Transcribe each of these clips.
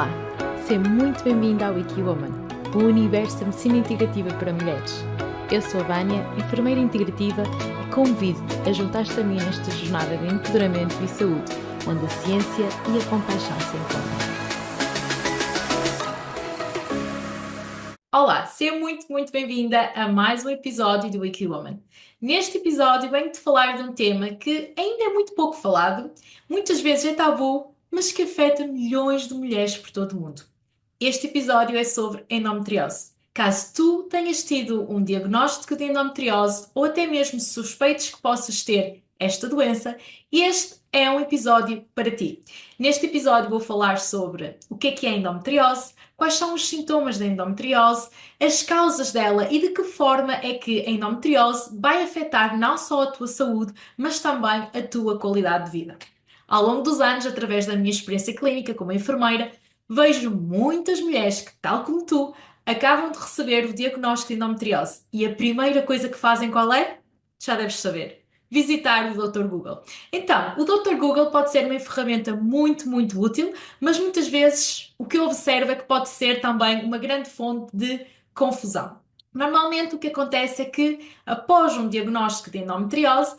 Olá, seja muito bem-vinda ao Wikiwoman, o universo da medicina integrativa para mulheres. Eu sou a Vânia, enfermeira integrativa, e convido-te a juntar-te a mim nesta jornada de empoderamento e saúde, onde a ciência e a compaixão se encontram. Olá, seja muito bem-vinda a mais um episódio do Wikiwoman. Neste episódio venho-te falar de um tema que ainda é muito pouco falado, muitas vezes é tabu, mas que afeta milhões de mulheres por todo o mundo. Este episódio é sobre endometriose. Caso tu tenhas tido um diagnóstico de endometriose ou até mesmo suspeites que possas ter esta doença, este é um episódio para ti. Neste episódio vou falar sobre o que é endometriose, quais são os sintomas da endometriose, as causas dela e de que forma é que a endometriose vai afetar não só a tua saúde, mas também a tua qualidade de vida. Ao longo dos anos, através da minha experiência clínica como enfermeira, vejo muitas mulheres que, tal como tu, acabam de receber o diagnóstico de endometriose e a primeira coisa que fazem qual é? Já deves saber. Visitar o Dr. Google. Então, o Dr. Google pode ser uma ferramenta muito útil, mas muitas vezes o que eu observo é que pode ser também uma grande fonte de confusão. Normalmente o que acontece é que, após um diagnóstico de endometriose,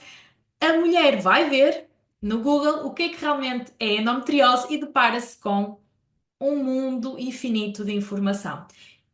a mulher vai ver no Google o que é que realmente é endometriose e depara-se com um mundo infinito de informação.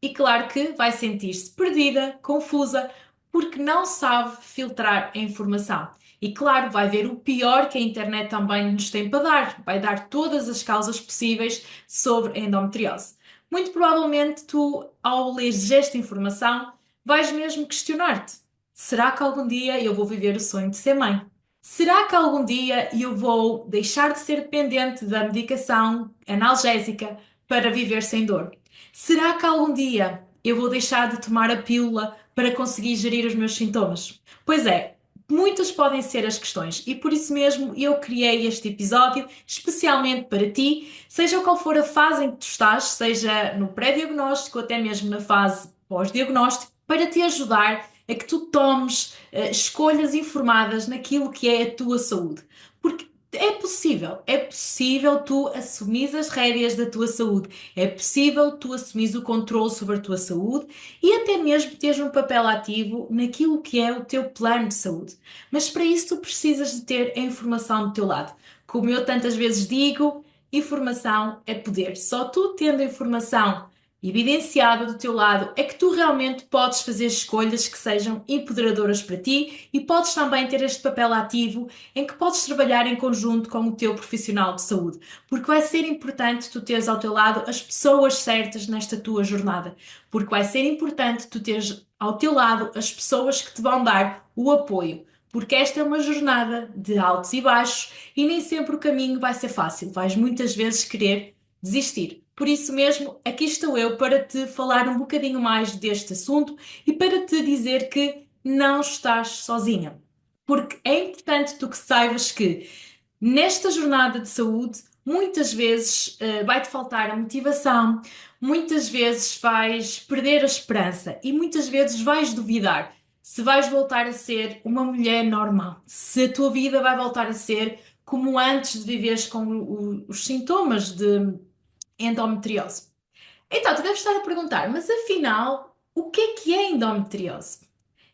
E claro que vai sentir-se perdida, confusa, porque não sabe filtrar a informação. E claro, vai ver o pior que a internet também nos tem para dar. Vai dar todas as causas possíveis sobre a endometriose. Muito provavelmente tu, ao leres esta informação, vais mesmo questionar-te: será que algum dia eu vou viver o sonho de ser mãe? Será que algum dia eu vou deixar de ser dependente da medicação analgésica para viver sem dor? Será que algum dia eu vou deixar de tomar a pílula para conseguir gerir os meus sintomas? Pois é, muitas podem ser as questões e por isso mesmo eu criei este episódio especialmente para ti, seja qual for a fase em que tu estás, seja no pré-diagnóstico ou até mesmo na fase pós-diagnóstico, para te ajudar a que tu tomes escolhas informadas naquilo que é a tua saúde. Porque é possível tu assumires as rédeas da tua saúde, é possível tu assumires o controle sobre a tua saúde e até mesmo teres um papel ativo naquilo que é o teu plano de saúde. Mas para isso tu precisas de ter a informação do teu lado. Como eu tantas vezes digo, informação é poder. Só tu tendo informação evidenciada do teu lado é que tu realmente podes fazer escolhas que sejam empoderadoras para ti e podes também ter este papel ativo em que podes trabalhar em conjunto com o teu profissional de saúde, porque vai ser importante tu teres ao teu lado as pessoas certas nesta tua jornada, porque vai ser importante tu teres ao teu lado as pessoas que te vão dar o apoio. Porque esta é uma jornada de altos e baixos e nem sempre o caminho vai ser fácil. Vais muitas vezes querer desistir. Por isso mesmo, aqui estou eu para te falar um bocadinho mais deste assunto e para te dizer que não estás sozinha. Porque é importante tu que saibas que nesta jornada de saúde, muitas vezes vai-te faltar a motivação, muitas vezes vais perder a esperança e muitas vezes vais duvidar se vais voltar a ser uma mulher normal, se a tua vida vai voltar a ser como antes de viveres com os sintomas de endometriose. Então, tu deves estar a perguntar, mas afinal, o que é endometriose?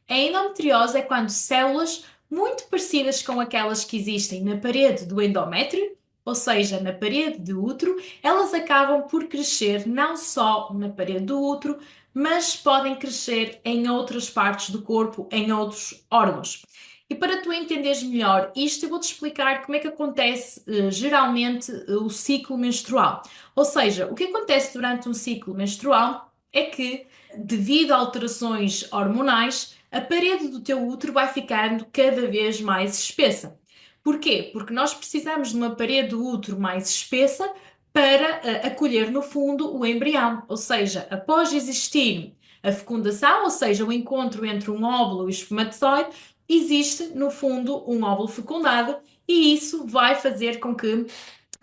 A endometriose é quando células muito parecidas com aquelas que existem na parede do endométrio, ou seja, na parede do útero, elas acabam por crescer não só na parede do útero, mas podem crescer em outras partes do corpo, em outros órgãos. E para tu entenderes melhor isto, eu vou-te explicar como é que acontece geralmente o ciclo menstrual. Ou seja, o que acontece durante um ciclo menstrual é que, devido a alterações hormonais, a parede do teu útero vai ficando cada vez mais espessa. Porquê? Porque nós precisamos de uma parede do útero mais espessa para acolher, no fundo, o embrião. Ou seja, após existir a fecundação, ou seja, o encontro entre um óvulo e o espermatozoide, existe, no fundo, um óvulo fecundado e isso vai fazer com que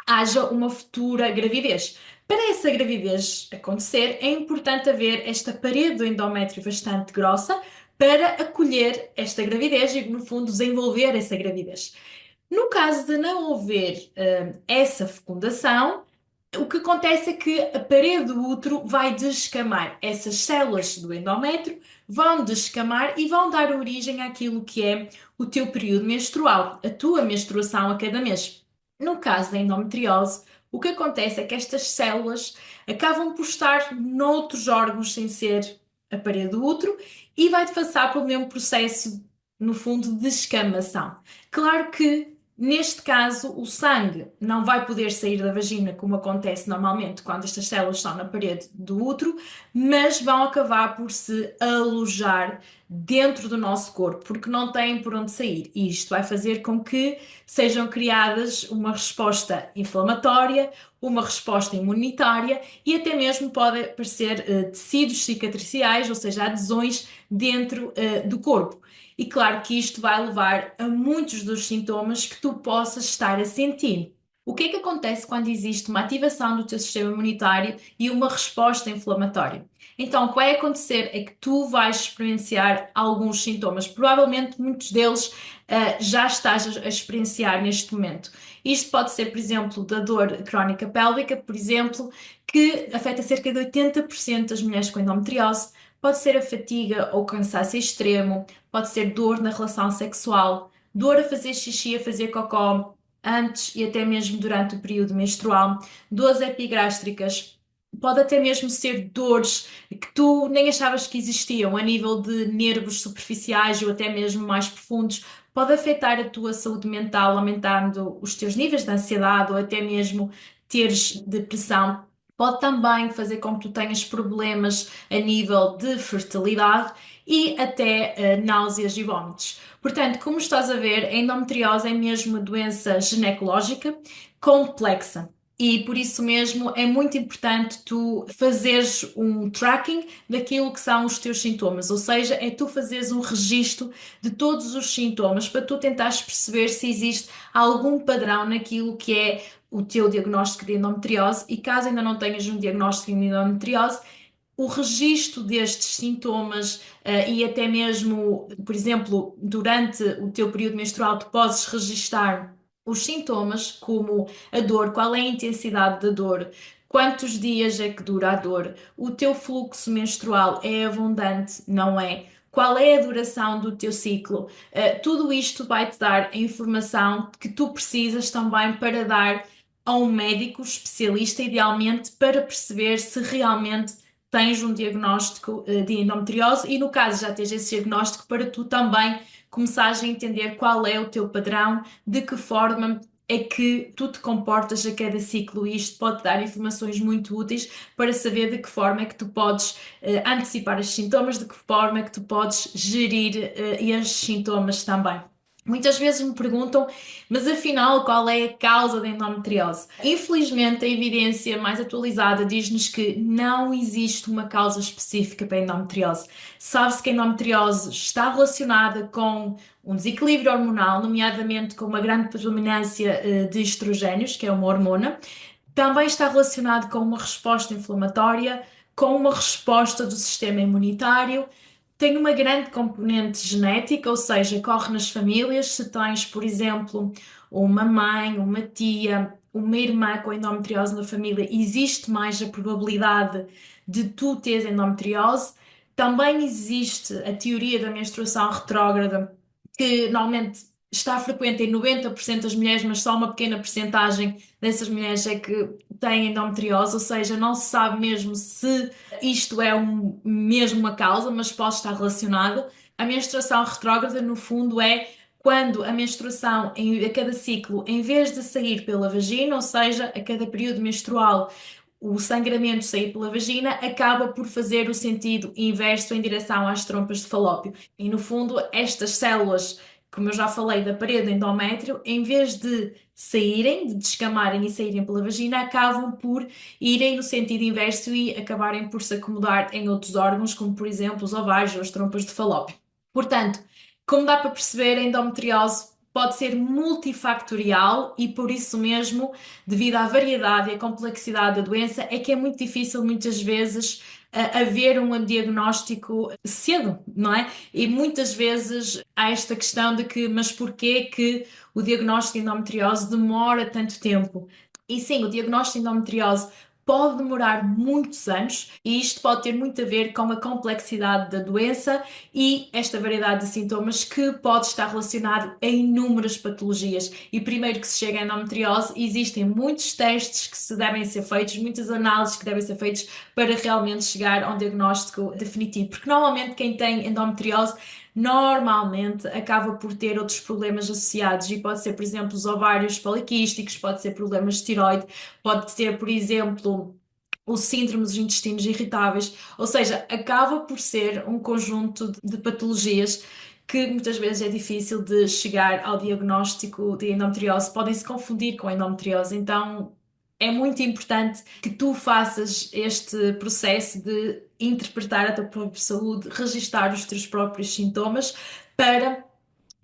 haja uma futura gravidez. Para essa gravidez acontecer, é importante haver esta parede do endométrio bastante grossa para acolher esta gravidez e, no fundo, desenvolver essa gravidez. No caso de não haver essa fecundação, O que acontece é que a parede do útero vai descamar. Essas células do endométrio vão descamar e vão dar origem àquilo que é o teu período menstrual, a tua menstruação a cada mês. No caso da endometriose, o que acontece é que estas células acabam por estar noutros órgãos sem ser a parede do útero e vai-te passar pelo mesmo processo, no fundo, de descamação. Claro que neste caso, o sangue não vai poder sair da vagina, como acontece normalmente quando estas células estão na parede do útero, mas vão acabar por se alojar dentro do nosso corpo, porque não têm por onde sair. E isto vai fazer com que sejam criadas uma resposta inflamatória, uma resposta imunitária e até mesmo pode aparecer tecidos cicatriciais, ou seja, adesões dentro do corpo. E claro que isto vai levar a muitos dos sintomas que tu possas estar a sentir. O que é que acontece quando existe uma ativação do teu sistema imunitário e uma resposta inflamatória? Então, o que vai acontecer é que tu vais experienciar alguns sintomas, provavelmente muitos deles já estás a experienciar neste momento. Isto pode ser, por exemplo, da dor crónica pélvica, por exemplo, que afeta cerca de 80% das mulheres com endometriose. Pode ser a fadiga ou cansaço extremo, pode ser dor na relação sexual, dor a fazer xixi, a fazer cocó antes e até mesmo durante o período menstrual, dores epigástricas, pode até mesmo ser dores que tu nem achavas que existiam a nível de nervos superficiais ou até mesmo mais profundos, pode afetar a tua saúde mental, aumentando os teus níveis de ansiedade ou até mesmo teres depressão. Pode também fazer com que tu tenhas problemas a nível de fertilidade e até náuseas e vômitos. Portanto, como estás a ver, a endometriose é mesmo uma doença ginecológica complexa. E por isso mesmo é muito importante tu fazeres um tracking daquilo que são os teus sintomas, ou seja, é tu fazeres um registro de todos os sintomas para tu tentares perceber se existe algum padrão naquilo que é o teu diagnóstico de endometriose e caso ainda não tenhas um diagnóstico de endometriose, o registro destes sintomas e até mesmo, por exemplo, durante o teu período menstrual, tu podes registar os sintomas, como a dor, qual é a intensidade da dor, quantos dias é que dura a dor, o teu fluxo menstrual é abundante, não é? Qual é a duração do teu ciclo? Tudo isto vai-te dar a informação que tu precisas também para dar a um médico especialista, idealmente, para perceber se realmente tens um diagnóstico de endometriose e, no caso, já tens esse diagnóstico para tu também começares a entender qual é o teu padrão, de que forma é que tu te comportas a cada ciclo e isto pode dar informações muito úteis para saber de que forma é que tu podes antecipar os sintomas, de que forma é que tu podes gerir estes sintomas também. Muitas vezes me perguntam, mas afinal, qual é a causa da endometriose? Infelizmente, a evidência mais atualizada diz-nos que não existe uma causa específica para a endometriose. Sabe-se que a endometriose está relacionada com um desequilíbrio hormonal, nomeadamente com uma grande predominância de estrogénios, que é uma hormona. Também está relacionado com uma resposta inflamatória, com uma resposta do sistema imunitário. Tem uma grande componente genética, ou seja, corre nas famílias. Se tens, por exemplo, uma mãe, uma tia, uma irmã com endometriose na família, existe mais a probabilidade de tu teres endometriose. Também existe a teoria da menstruação retrógrada, que normalmente está frequente em 90% das mulheres, mas só uma pequena percentagem dessas mulheres é que têm endometriose, ou seja, não se sabe mesmo se isto é mesmo uma causa, mas pode estar relacionado. A menstruação retrógrada, no fundo, é quando a menstruação a cada ciclo, em vez de sair pela vagina, ou seja, a cada período menstrual, o sangramento sair pela vagina, acaba por fazer o sentido inverso em direção às trompas de Falópio. E no fundo, estas células, como eu já falei, da parede do endométrio, em vez de saírem, de descamarem e saírem pela vagina, acabam por irem no sentido inverso e acabarem por se acomodar em outros órgãos, como por exemplo os ovários ou as trompas de Falópio. Portanto, como dá para perceber, a endometriose pode ser multifactorial e por isso mesmo, devido à variedade e à complexidade da doença, é que é muito difícil muitas vezes haver um diagnóstico cedo, não é? E muitas vezes há esta questão de que, mas porquê que o diagnóstico de endometriose demora tanto tempo? E sim, o diagnóstico de endometriose pode demorar muitos anos e isto pode ter muito a ver com a complexidade da doença e esta variedade de sintomas que pode estar relacionado a inúmeras patologias. E primeiro que se chega à endometriose, existem muitos testes que se devem ser feitos, muitas análises que devem ser feitas para realmente chegar a um diagnóstico definitivo. Porque normalmente quem tem endometriose normalmente acaba por ter outros problemas associados e pode ser, por exemplo, os ovários poliquísticos, pode ser problemas de tiroide, pode ter, por exemplo, o síndrome dos intestinos irritáveis, ou seja, acaba por ser um conjunto de patologias que muitas vezes é difícil de chegar ao diagnóstico de endometriose, podem se confundir com endometriose, então é muito importante que tu faças este processo de interpretar a tua própria saúde, registar os teus próprios sintomas para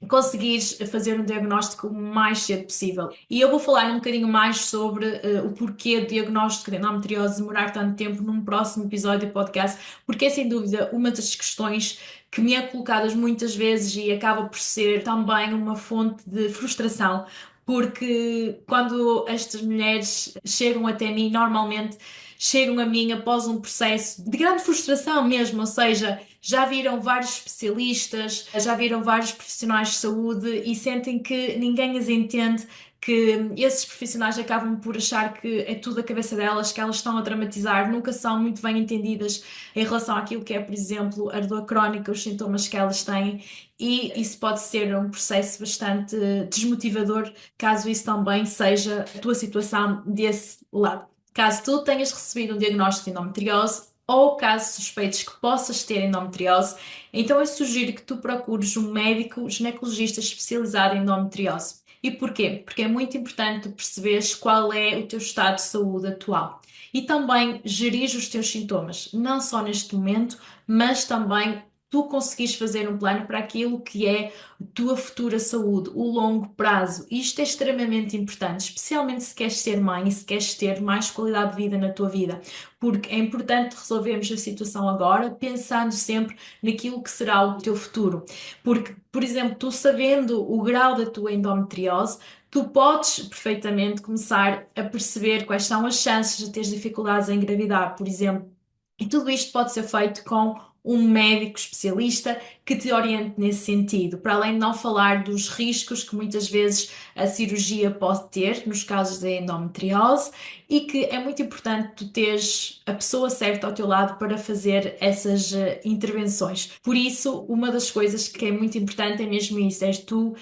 conseguires fazer um diagnóstico o mais cedo possível. E eu vou falar um bocadinho mais sobre o porquê do diagnóstico de endometriose demorar tanto tempo num próximo episódio do podcast, porque é sem dúvida uma das questões que me é colocadas muitas vezes e acaba por ser também uma fonte de frustração, porque quando estas mulheres chegam até mim, normalmente chegam a mim após um processo de grande frustração mesmo, ou seja, já viram vários especialistas, já viram vários profissionais de saúde e sentem que ninguém as entende, que esses profissionais acabam por achar que é tudo a cabeça delas, que elas estão a dramatizar, nunca são muito bem entendidas em relação àquilo que é, por exemplo, a dor crónica, os sintomas que elas têm, e isso pode ser um processo bastante desmotivador, caso isso também seja a tua situação desse lado. Caso tu tenhas recebido um diagnóstico de endometriose ou caso suspeites que possas ter endometriose, então eu sugiro que tu procures um médico ginecologista especializado em endometriose. E porquê? Porque é muito importante tu perceberes qual é o teu estado de saúde atual. E também gerir os teus sintomas, não só neste momento, mas também tu conseguires fazer um plano para aquilo que é a tua futura saúde, o longo prazo. Isto é extremamente importante, especialmente se queres ser mãe e se queres ter mais qualidade de vida na tua vida, porque é importante resolvermos a situação agora, pensando sempre naquilo que será o teu futuro. Porque, por exemplo, tu sabendo o grau da tua endometriose, tu podes perfeitamente começar a perceber quais são as chances de teres dificuldades em engravidar, por exemplo. E tudo isto pode ser feito com um médico especialista que te oriente nesse sentido, para além de não falar dos riscos que muitas vezes a cirurgia pode ter nos casos de endometriose e que é muito importante tu teres a pessoa certa ao teu lado para fazer essas intervenções. Por isso, uma das coisas que é muito importante é mesmo isso, é tu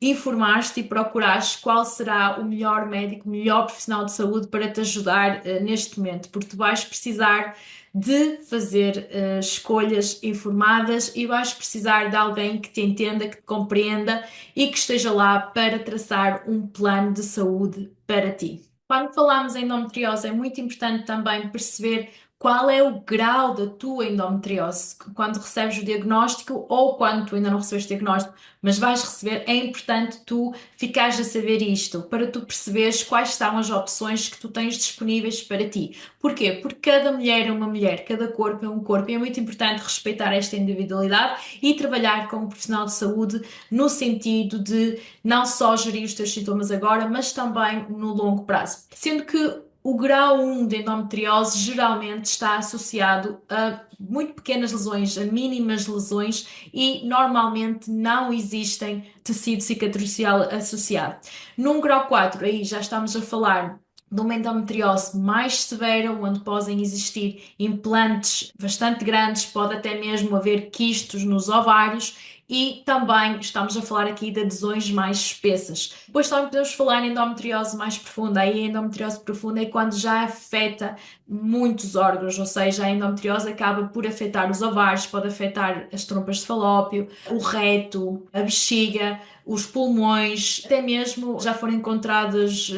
informares-te e procurares qual será o melhor médico, o melhor profissional de saúde para te ajudar neste momento, porque tu vais precisar de fazer escolhas informadas e vais precisar de alguém que te entenda, que te compreenda e que esteja lá para traçar um plano de saúde para ti. Quando falamos em endometriose, é muito importante também perceber qual é o grau da tua endometriose quando recebes o diagnóstico ou quando tu ainda não recebeste o diagnóstico, mas vais receber, é importante tu ficares a saber isto, para tu perceberes quais são as opções que tu tens disponíveis para ti. Porquê? Porque cada mulher é uma mulher, cada corpo é um corpo, e é muito importante respeitar esta individualidade e trabalhar como profissional de saúde no sentido de não só gerir os teus sintomas agora, mas também no longo prazo. Sendo que o grau 1 de endometriose geralmente está associado a muito pequenas lesões, a mínimas lesões e normalmente não existem tecido cicatricial associado. Num grau 4, aí já estamos a falar de uma endometriose mais severa, onde podem existir implantes bastante grandes, pode até mesmo haver quistos nos ovários e também estamos a falar aqui de adesões mais espessas. Depois também podemos falar em endometriose mais profunda. Aí a endometriose profunda é quando já afeta muitos órgãos, ou seja, a endometriose acaba por afetar os ovários, pode afetar as trompas de falópio, o reto, a bexiga, os pulmões, até mesmo já foram encontradas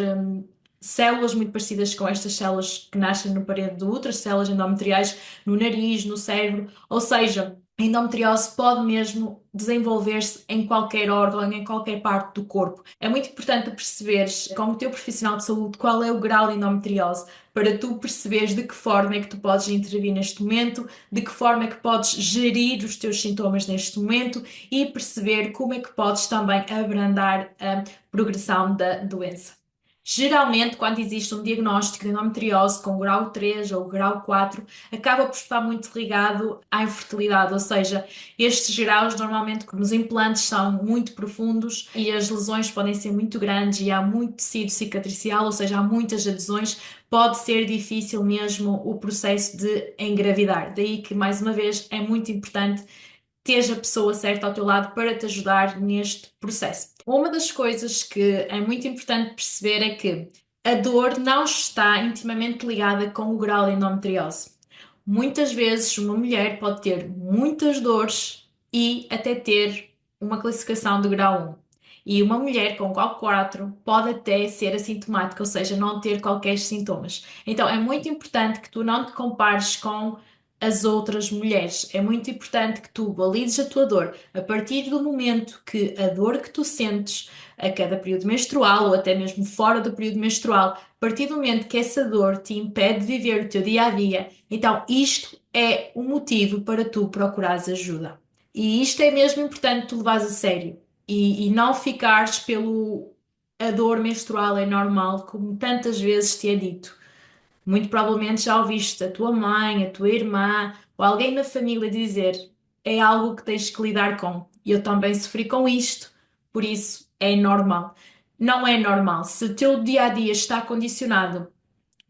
células muito parecidas com estas células que nascem no parede do útero, células endometriais no nariz, no cérebro, ou seja, a endometriose pode mesmo desenvolver-se em qualquer órgão, em qualquer parte do corpo. É muito importante perceberes, como teu profissional de saúde, qual é o grau de endometriose, para tu perceberes de que forma é que tu podes intervir neste momento, de que forma é que podes gerir os teus sintomas neste momento e perceber como é que podes também abrandar a progressão da doença. Geralmente, quando existe um diagnóstico de endometriose com grau 3 ou grau 4, acaba por estar muito ligado à infertilidade, ou seja, estes graus normalmente nos implantes são muito profundos e as lesões podem ser muito grandes e há muito tecido cicatricial, ou seja, há muitas adesões, pode ser difícil mesmo o processo de engravidar. Daí que, mais uma vez, é muito importante teres a pessoa certa ao teu lado para te ajudar neste processo. Uma das coisas que é muito importante perceber é que a dor não está intimamente ligada com o grau de endometriose. Muitas vezes uma mulher pode ter muitas dores e até ter uma classificação de grau 1. E uma mulher com grau 4 pode até ser assintomática, ou seja, não ter qualquer sintomas. Então é muito importante que tu não te compares com as outras mulheres. É muito importante que tu valides a tua dor a partir do momento que a dor que tu sentes a cada período menstrual ou até mesmo fora do período menstrual, a partir do momento que essa dor te impede de viver o teu dia a dia, então isto é um motivo para tu procurares ajuda. E isto é mesmo importante tu levares a sério e não ficares pelo a dor menstrual é normal, como tantas vezes te é dito. Muito provavelmente já ouviste a tua mãe, a tua irmã ou alguém na família dizer é algo que tens que lidar com. Eu também sofri com isto, por isso é normal. Não é normal. Se o teu dia a dia está condicionado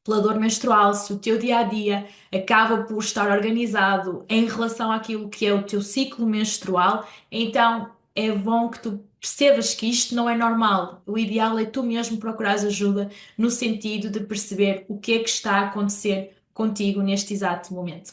pela dor menstrual, se o teu dia a dia acaba por estar organizado em relação àquilo que é o teu ciclo menstrual, então é bom que tu percebas que isto não é normal. O ideal é tu mesmo procurares ajuda no sentido de perceber o que é que está a acontecer contigo neste exato momento.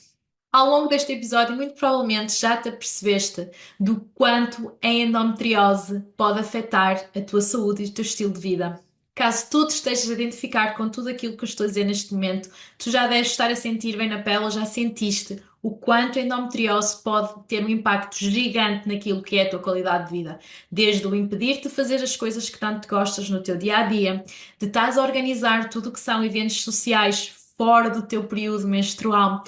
Ao longo deste episódio, muito provavelmente já te apercebeste do quanto a endometriose pode afetar a tua saúde e o teu estilo de vida. Caso tu te estejas a identificar com tudo aquilo que eu estou a dizer neste momento, tu já deves estar a sentir bem na pele ou já sentiste o quanto a endometriose pode ter um impacto gigante naquilo que é a tua qualidade de vida. Desde o impedir-te de fazer as coisas que tanto gostas no teu dia a dia, de estás a organizar tudo o que são eventos sociais fora do teu período menstrual,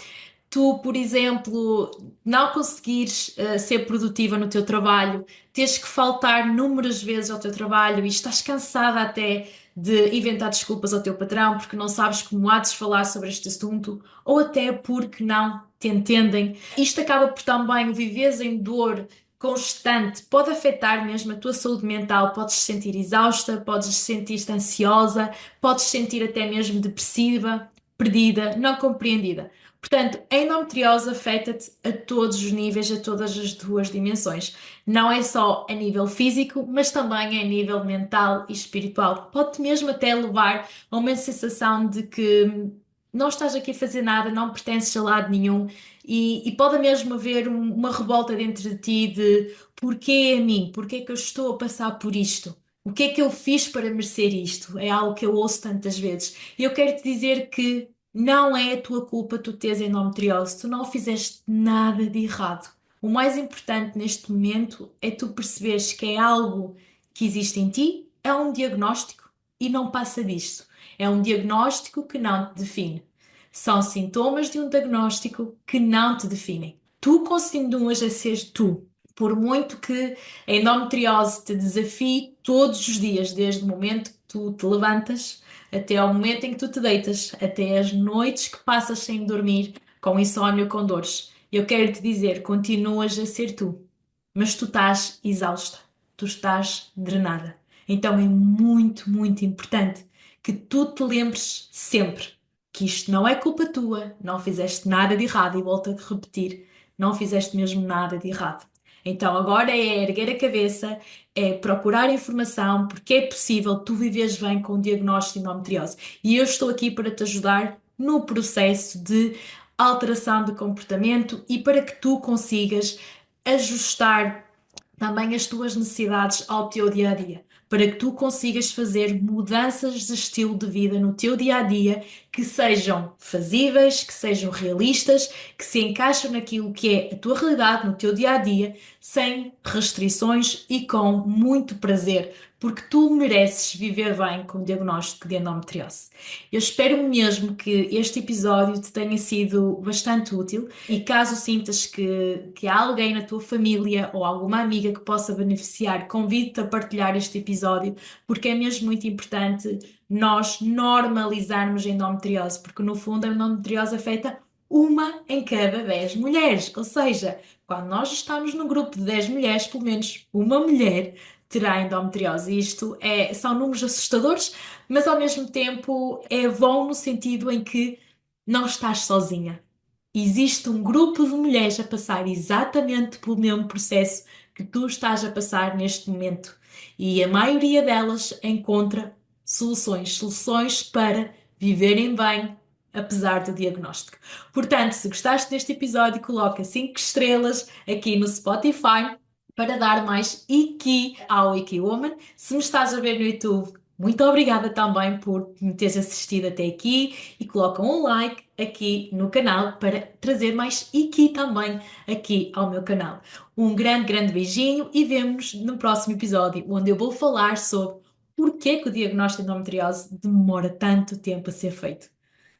tu, por exemplo, não conseguires ser produtiva no teu trabalho, teres que faltar inúmeras vezes ao teu trabalho e estás cansada até de inventar desculpas ao teu patrão porque não sabes como há de se falar sobre este assunto ou até porque não te entendem. Isto acaba por também o viveres em dor constante, pode afetar mesmo a tua saúde mental, podes te sentir exausta, podes sentir-te ansiosa, podes sentir até mesmo depressiva, perdida, não compreendida. Portanto, a endometriose afeta-te a todos os níveis, a todas as duas dimensões. Não é só a nível físico, mas também a nível mental e espiritual. Pode-te mesmo até levar a uma sensação de que não estás aqui a fazer nada, não pertences a lado nenhum e pode mesmo haver uma revolta dentro de ti de porquê a mim? Porquê que eu estou a passar por isto? O que é que eu fiz para merecer isto? É algo que eu ouço tantas vezes. E eu quero te dizer que não é a tua culpa tu teres endometriose, tu não fizeste nada de errado. O mais importante neste momento é tu perceberes que é algo que existe em ti, é um diagnóstico e não passa disto. É um diagnóstico que não te define. São sintomas de um diagnóstico que não te definem. Tu continuas a ser tu. Por muito que a endometriose te desafie todos os dias, desde o momento que tu te levantas até ao momento em que tu te deitas, até as noites que passas sem dormir, com insónia, com dores. Eu quero te dizer, continuas a ser tu, mas tu estás exausta, tu estás drenada. Então é muito, muito importante que tu te lembres sempre que isto não é culpa tua, não fizeste nada de errado e volto a repetir, não fizeste mesmo nada de errado. Então agora é erguer a cabeça, é procurar informação, porque é possível tu viveres bem com o diagnóstico de endometriose. E eu estou aqui para te ajudar no processo de alteração de comportamento e para que tu consigas ajustar também as tuas necessidades ao teu dia a dia, para que tu consigas fazer mudanças de estilo de vida no teu dia a dia que sejam fazíveis, que sejam realistas, que se encaixem naquilo que é a tua realidade no teu dia a dia, sem restrições e com muito prazer, porque tu mereces viver bem com o diagnóstico de endometriose. Eu espero mesmo que este episódio te tenha sido bastante útil e caso sintas que há alguém na tua família ou alguma amiga que possa beneficiar, convido-te a partilhar este episódio porque é mesmo muito importante nós normalizarmos a endometriose, porque no fundo a endometriose afeta uma em cada 10 mulheres. Ou seja, quando nós estamos no grupo de 10 mulheres, pelo menos uma mulher terá endometriose. Isto são números assustadores, mas ao mesmo tempo é bom no sentido em que não estás sozinha. Existe um grupo de mulheres a passar exatamente pelo mesmo processo que tu estás a passar neste momento. E a maioria delas encontra soluções para viverem bem, apesar do diagnóstico. Portanto, se gostaste deste episódio, coloca 5 estrelas aqui no Spotify para dar mais Iki ao Iki Woman. Se me estás a ver no YouTube, muito obrigada também por me teres assistido até aqui e coloca um like aqui no canal para trazer mais Iki também aqui ao meu canal. Um grande, grande beijinho e vemo-nos no próximo episódio, onde eu vou falar sobre porque que o diagnóstico de endometriose demora tanto tempo a ser feito.